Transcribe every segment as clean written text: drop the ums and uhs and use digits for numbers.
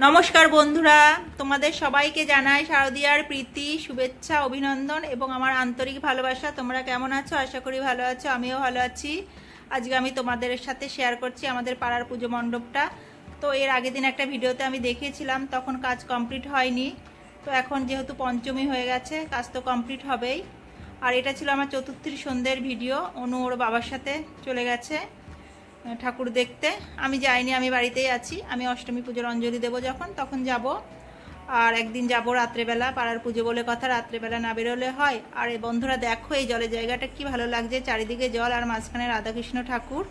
নমস্কার বন্ধুরা, তোমাদের সবাইকে জানাই শারদিয়ার প্রীতি, শুভেচ্ছা, অভিনন্দন এবং আমার আন্তরিক ভালোবাসা। তোমরা কেমন আছো? আশা করি ভালো আছো, আমিও ভালো আছি। আজকে আমি তোমাদের সাথে শেয়ার করছি আমাদের পাড়ার পুজো মণ্ডপটা। তো এর আগের দিন একটা ভিডিওতে আমি দেখিয়েছিলাম, তখন কাজ কমপ্লিট হয়নি। তো এখন যেহেতু পঞ্চমী হয়ে গেছে, কাজ তো কমপ্লিট হবেই। আর এটা ছিল আমার চতুর্থীর সন্ধ্যের ভিডিও। অনু ওর বাবার সাথে চলে গেছে ঠাকুর দেখতে। আমি যাইনি, আমি বাড়িতেই আছি। আমি অষ্টমী পুজোর অঞ্জলি দেবো যখন, তখন যাব। আর একদিন যাব রাত্রেবেলা, পাড়ার পুজো বলে কথা, রাত্রেবেলা না বেরোলে হয়। আর এই বন্ধুরা দেখো, এই জলের জায়গাটা কি ভালো লাগছে, চারিদিকে জল আর মাঝখানে রাধাকৃষ্ণ ঠাকুর।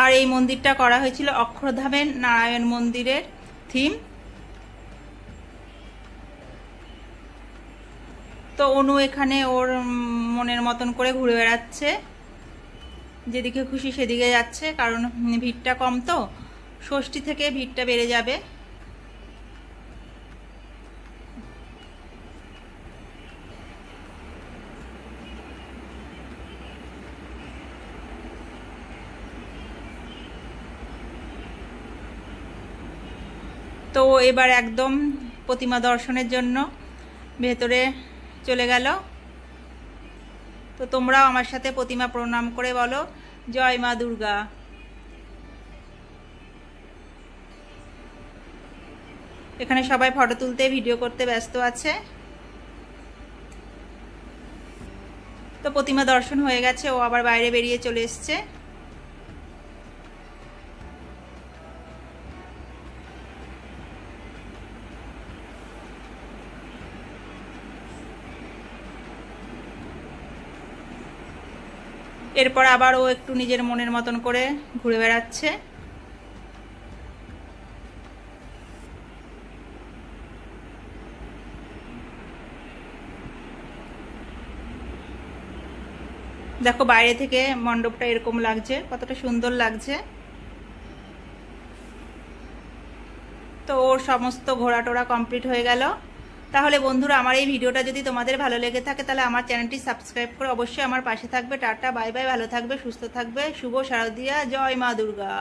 আর এই মন্দিরটা করা হয়েছিল অক্ষরধামের নারায়ণ মন্দিরের থিম। তো অনু এখানে ওর মনের মতন করে ঘুরে বেড়াচ্ছে, যেদিকে খুশি সেদিকে যাচ্ছে, কারণ ভিড়টা কম, তো ষষ্ঠী থেকে ভিড়টা বেড়ে যাবে। তো এবার একদম প্রতিমা দর্শনের জন্য ভেতরে চলে গেল। তো তোমরাও আমার সাথে প্রতিমা প্রণাম করে বলো, জয় মা দুর্গা। এখানে সবাই ফটো তুলতে, ভিডিও করতে ব্যস্ত আছে। তো প্রতিমা দর্শন হয়ে গেছে, ও আবার বাইরে বেরিয়ে চলে এসছে। এরপর আবার ও একটু নিজের মনের মতন করে ঘুরে বেড়াচ্ছে। দেখো বাইরে থেকে মণ্ডপটা এরকম লাগছে, কতটা সুন্দর লাগছে। তো ওর সমস্ত ঘোরা টোরা কমপ্লিট হয়ে গেল। তাহলে বন্ধুরা, আমার এই ভিডিওটা যদি তোমাদের ভালো লেগে থাকে, তাহলে আমার চ্যানেলটি সাবস্ক্রাইব করে অবশ্যই আমার পাশে থাকবে। টাটা, বাই বাই, ভালো থাকবে, সুস্থ থাকবে। শুভ শারদিয়া, জয় মা দুর্গা।